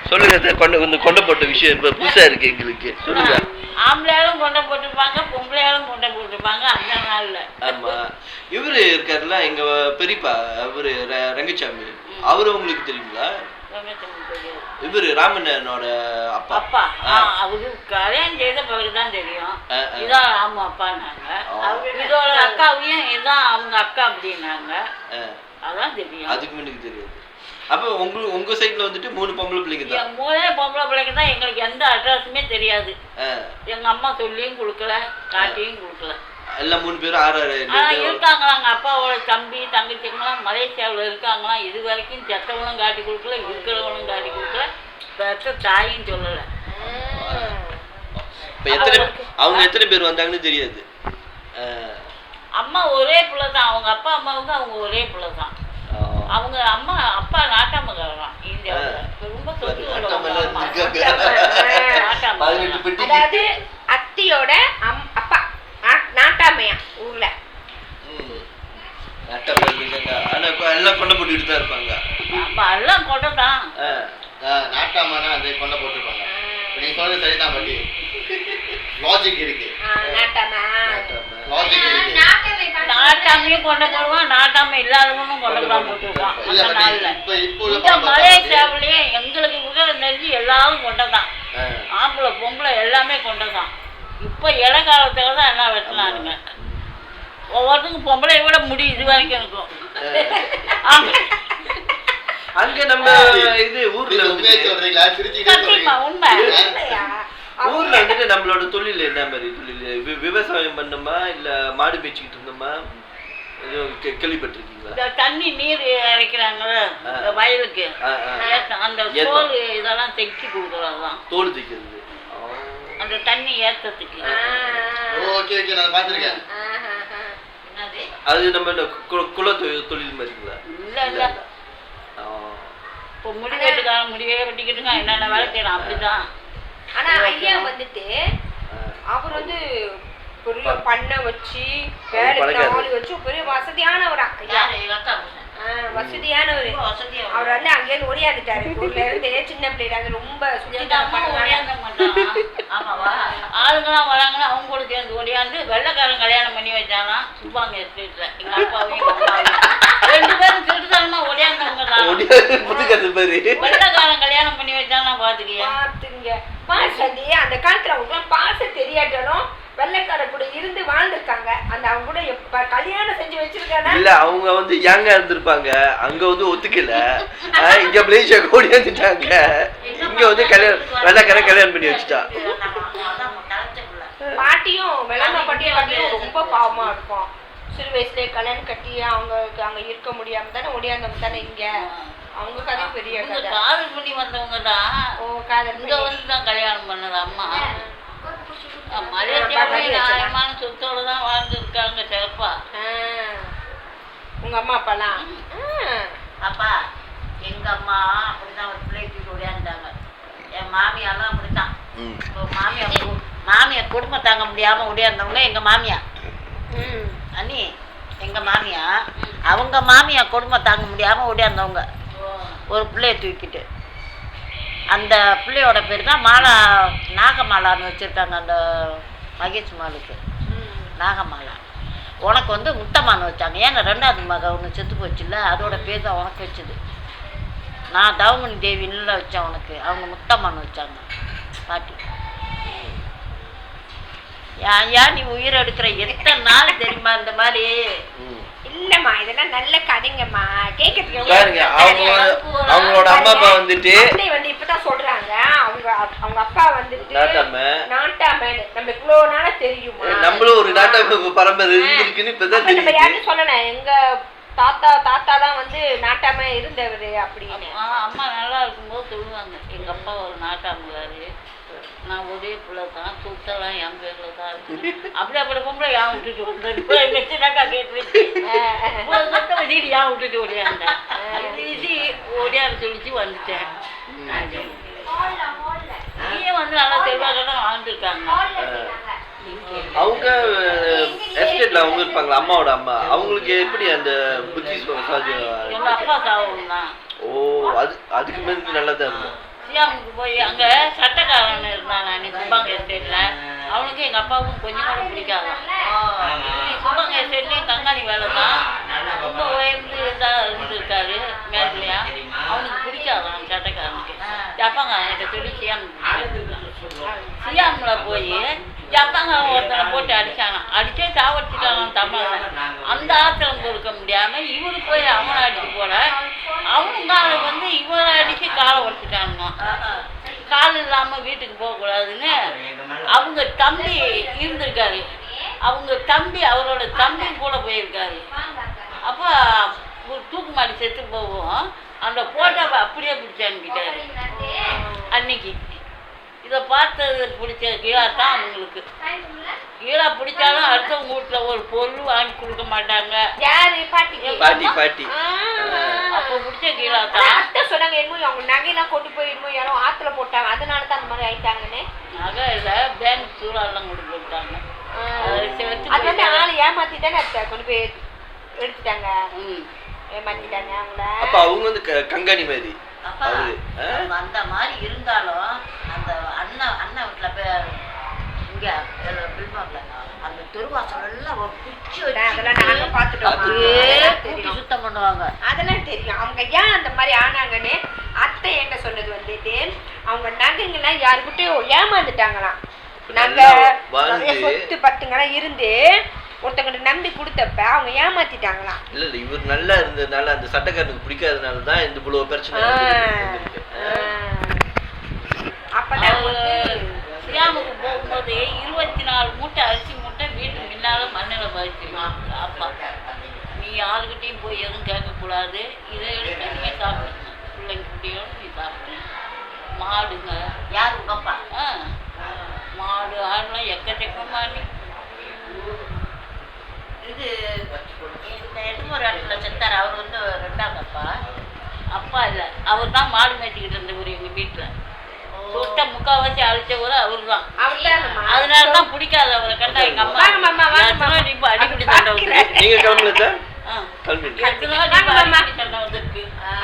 சொல்லுங்க. கொண்ட போட்ட விஷயம் இப்ப புதுசா இருக்கு எங்களுக்கு. சொல்லுங்க. ஆம்பளையாலும் கொண்டை போட்டிருப்பாங்க, பொம்பளையாலும் கொண்டை போட்டிருப்பாங்க அந்த நாள்ல. ஆமா. இவரு இருக்காருல்ல எங்க பெரியப்பா, இவரு ரங்கசாமி, அவரு உங்களுக்கு தெரியுங்களா? இவரு ராமண்ணனோட அப்பா. அப்பா அவரு கல்யாணம் செய்த பிறகுதான் தெரியும். இதான் ராமு அப்பான்னாங்க. இதோட அக்காவையும் இதான் அவங்க அக்கா அப்படின்னாங்க. அதான் தெரியும். அதுக்கு முன்னுக்கு தெரியாது. அப்ப உங்க சைட்ல வந்துட்டு 3 பொம்பளை பிள்ளைங்க தான். 3 பொம்பளை பிள்ளைங்க தான். எங்களுக்கு எந்த அட்ரஸுமே தெரியாது. எங்க அம்மா சொல்லியும் கொடுக்கல, காட்டியும் கொடுக்கல. எல்லாம் 3 பேரும் 6 இருக்காங்களாங்க. அப்பாவோட தம்பி தங்கச்சிங்களாம் மலேசியாவில் இருக்காங்களாம். இது வரைக்கும் செத்தவங்களும் காட்டி கொடுக்கல, இருக்கிறவங்களும் காட்டி கொடுக்கல, பெற்ற தாயும் சொல்லலை. அவங்க எத்தனை பேர் வந்தாங்கன்னு தெரியாது. அம்மா ஒரே பிள்ளை தான். அவங்க அப்பா அம்மாவுக்கு அவங்க ஒரே பிள்ளை தான். அவங்க அம்மா அப்பா நாட்டாமக்காரலாம். ரொம்ப அதாவது அத்தியோட அப்பா நாட்டாமையா ஊர்ல. எல்லாம் கொண்டை போட்டுட்டு தான் இருப்பாங்க. எல்லாம் கொண்டதான். நாட்டாமனா அதை கொண்டை போட்டுருப்பாங்க. நீங்க சொல்றது சரிதான். பட்டி லாஜிக் இருக்கு. நாட்டாமையும் கொண்ட போடுவான், நாட்டாமை இல்லாதவனும் கொண்டதான் போட்டுருவான். இந்த மலேசியாவிலேயே எங்களுக்கு முதல் நெருங்கி எல்லாரும் கொண்டதான். ஆம்பளை பொம்பளை எல்லாமே கொண்டதான். இப்ப இடைக்காலத்துல தான் எல்லாம் வெட்டினானுங்க. ஒவ்வொருத்துக்கும் பொம்பளை விட முடி இது வரைக்கும் இருக்கும். அங்க நம்ம இது ஊர்ல உண்மை ஊர்ல வந்துட்டு நம்மளோட தொழில் என்ன மாதிரி தொழில்? விவசாயம் பண்ணோமா இல்ல மாடு மேய்ச்சிக்கிட்டு இருந்தோமா? கேள்விப்பட்டிருக்கீங்களா? தண்ணி நீர் இறைக்கிறாங்கல்ல வயலுக்கு, அந்த தோல் இதெல்லாம் தைச்சு கொடுக்கறதுதான். தோல் தைக்கிறது, அந்த தண்ணி ஏற்றத்துக்கு. அது நம்ம குல தொழில் மாதிரிங்களா? இல்ல இல்ல. இப்போ முடி வெட்டுக்காரன் முடிவே வெட்டிக்கிட்டுங்க என்னென்ன வேலை செய்யலாம். அப்படிதான். ஆனா ஐயா வந்துட்டு அவர் வந்து பெரிய பண்ணை வச்சு வேலைக்கு ஆளு வச்சு பெரிய வசதியானவரா. வசதியானவர். அவர் வந்து அங்கேயிருந்து ஓடியாந்துட்டாரு. ஊர்ல இருந்து சின்ன பிள்ளைங்க ரொம்ப ஆளுங்கெல்லாம் வராங்கன்னா அவங்க கூட சேர்ந்து ஓடியாந்து வெள்ளைக்காரன் கல்யாணம் பண்ணி வச்சானா சுப்பாங்க எஸ்டேட்ல. எங்க அப்பாவையும் 2 பேரும் திருட்டுத்தனமா ஓடியாந்தவங்க தான். வெள்ளைக்காரன் கல்யாணம் பண்ணி வச்சானா பாத்துங்க. பாசதி அந்த காலத்துல அவங்க பாச தெரியாட்டாலும் வெள்ளைக்கார கூட இருந்து வாழ்ந்துருக்காங்க. அந்த அவங்க கூட எப்ப கல்யாணம் செஞ்சு வச்சிருக்காங்க. இல்ல அவங்க வந்து யங்கா இருந்திருப்பாங்க. அங்க வந்து ஒத்துக்கல, இங்க மலேசியா ஓடி வந்துட்டாங்க. இங்க வந்து வெள்ளைக்கார கல்யாணம் பண்ணி வச்சுட்டா. பாட்டியும் வெள்ளமா பாட்டியும் ரொம்ப பாவமா இருக்கும். சிறு வயசுலயே கல்யாணம் கட்டி அவங்க அங்க இருக்க முடியாம தானே ஒடியாந்தவங்க தானே இங்க. அவங்க கதை பெரிய கதை. காதல் பண்ணி வந்தவங்க தான். காதல் இங்க வந்து தான் கல்யாணம் பண்ணது அம்மா. மலேசியாவிலே நியாயமான சொத்தோட தான் வாழ்ந்துருக்காங்க சிறப்பா. உங்க அம்மா அப்பாலாம்? அப்பா எங்க அம்மா அப்படிதான் ஒரு பிள்ளைக்கு ஓடியாந்தாங்க. என் மாமியாலாம் அப்படித்தான். மாமியா குடும்பம் தாங்க முடியாம ஓடியாந்தவங்க எங்க மாமியா. அண்ணி எங்க மாமியா, அவங்க மாமியா குடும்பம் தாங்க முடியாம ஓடியாந்தவங்க ஒரு பிள்ளைய தூக்கிட்டு. அந்த பிள்ளையோட பேர் தான் மாலா, நாகமாலான்னு வச்சுருக்காங்க அந்த மகேஷ் மாலுக்கு. நாகமாலா. உனக்கு வந்து முத்தம்மான்னு வச்சாங்க. ஏன்னா 2வது மக ஒன்று செத்து போச்சுல்ல, அதோட பேர் தான் உனக்கு வச்சுது. நான் தவமணி தேவின்னு வச்சேன் உனக்கு, அவங்க முத்தம்மான்னு வச்சாங்க பாட்டி. ஏன் நீ உயிர் எடுக்கிற? எத்தனை நாள் தெரியுமா இந்த மாதிரி? இல்லம்மா இதெல்லாம் நல்ல கதைங்கம்மா. கேட்கறதுக்கு அவங்களோட அம்மா அப்பா வந்துட்டு வந்து இப்பதான் சொல்றாங்க. அவங்க அப்பா வந்துட்டு நாட்டாம நம்ம இவ்வளவு நாளா தெரியுமா? நம்மளும் ஒரு நாட்டாம பரம்பரை இருந்திருக்குன்னு இப்பதான் தெரியும். யாரும் சொல்லணும். எங்க தாத்தா தான் வந்து நாட்டாம இருந்தவர் அப்படின்னு. அம்மா நல்லா இருக்கும்போது சொல்லுவாங்க, எங்க அப்பா ஒரு நாட்டாமக்காரு, நான் ஒரே பிள்ளை தான், சொத்தெல்லாம் என் பேர்ல தான் இருக்கு. அப்படி பொம்பளை ஏன் விட்டுட்டு வச்சுனாக்கா கேட்டு சொத்தை வச்சுக்கிட்டு ஏன் விட்டுட்டு ஓடியாந்தேன். இது ஓடியாரு சொல்லிச்சு வந்துட்டேன். நீயே வந்து நல்லா செல்வாக்க தான் வாழ்ந்துருக்காங்க. அவங்க எஸ்டேட்ல அவங்க இருப்பாங்களா? அம்மாவோட அம்மா அவங்களுக்கு எப்படி அந்த புத்தி? எங்க அப்பா சாவும் தான். ஓ, அதுக்கு மேலே நல்லா தான் இருக்கும். சியாமுக்கு போய் அங்க சட்டக்காரன் இருந்தான் அன்னைக்கு சுப்பாங்க எஸ்டேட்ல. அவனுக்கு எங்க அப்பாவுக்கும் கொஞ்சம் கூட பிடிக்காதான். சுப்பாங்க எஸ்டேட்லயும் கங்காணி வேலை தான், ரொம்ப உயர்ந்து இருந்திருக்காரு மேலையா. அவனுக்கு பிடிக்காதான் சட்டக்காரனுக்கு. ஜப்பாங்க அவன்கிட்ட சொல்லி சியாம்ல போய் ஜப்பாங்க ஒருத்தனை போட்டு அடிச்சானா, அடிச்சே சாவடிச்சுட்டானான் தமிழ்ல. அந்த ஆத்திரம் கொடுக்க முடியாம இவரு போய் அவனை அடிச்சு போல, அவனுங்க வந்து இவரை அடிச்சு காலை உடச்சிட்டானுங்க. கால் இல்லாம வீட்டுக்கு போகக்கூடாதுன்னு அவங்க தம்பி இருந்திருக்காரு. அவங்க தம்பி அவரோட தம்பி கூட போயிருக்காரு. அப்போ ஒரு தூக்கு மாடி செத்து போவோம், அந்த போட்டோவை அப்படியே பிடிச்சி அனுப்பிட்டாரு அன்னைக்கு. இதை பார்த்தது பிடிச்ச கீழா தான் அவங்களுக்கு. கீழா பிடிச்சாலும் அடுத்தவங்க வீட்டில் ஒரு பொருள் வாங்கி கொடுக்க மாட்டாங்க. யாரு பாட்டி? பாட்டி பாட்டி. அப்போ பிடிச்ச கீழா தான். அத்தை சொன்னாங்க என்னமோ அவங்க நகையெல்லாம் கொண்டு போய் என்னமோ யாரோ ஆத்துல போட்டாங்க, அதனால தான் அந்த மாதிரி ஆயிட்டாங்கன்னு. நகை இல்லை, பேங்க் சூறாலாம் கொண்டு போட்டாங்க. அது வந்து ஆளு ஏமாத்தி தானே அத்தை கொண்டு போய் எடுத்துட்டாங்க, ஏமாத்திட்டாங்க அவங்கள. அப்ப அவங்க வந்து கங்காணி மாதிரி அவரு. அந்த மாதிரி இருந்தாலும் அந்த அண்ணா வீட்டுல போய் இங்க பில்பாக்ல அந்த தெருவாசல் எல்லாம் குச்சி அதெல்லாம் நாங்க பாத்துட்டோம், சுத்தம் பண்ணுவாங்க. அதெல்லாம் தெரியும். அவங்க ஏன் அந்த மாதிரி ஆனாங்கன்னு அத்தை என்ன சொன்னது வந்துட்டு, அவங்க நகைங்கெல்லாம் யாருக்கிட்டையும் ஏமாந்துட்டாங்களாம். நாங்க நிறைய சொத்து பத்துங்கெல்லாம் இருந்து ஒருத்தங்கிட்ட நம்பி கொடுத்தப்ப அவங்க ஏமாத்திட்டாங்களாம். இல்ல இல்ல, இவர் நல்லா இருந்ததுனால அந்த சட்டக்காரனுக்கு பிடிக்காதனால தான் இந்த இவ்வளவு பிரச்சனை. அப்பதான் சியாமுக்கு போகும்போது 24 மூட்டை அரிசி மூட்டை வீட்டு முன்னால மண்ணில் பதிச்சிருக்கான் அப்பா. நீ யாருக்கிட்டையும் போய் எதுவும் கேட்கக்கூடாது, இதை எடுத்து நீ சாப்பிடுங்க, பிள்ளைங்க குட்டியோடு நீ சாப்பிடுங்க. மாடுங்க யார் உங்கப்பா? மாடு ஆடுலாம் எக்கச்சக்கமா. இது இந்த ஒரு இடத்துல செத்தார், அவர் வந்து 2ஆவது அப்பா. அப்பா இல்லை, அவர் தான் மாடு மேய்ச்சிக்கிட்டு இருந்தவர் எங்கள் வீட்டில். சொட்ட முக்கால்வாசி அழிச்சவர் அவர் தான். அதனாலதான் பிடிக்காது அவரை கண்டா. எங்க அம்மா அடிக்கடி சண்டை. நீங்க கிளம்பல சார்? கிளம்பி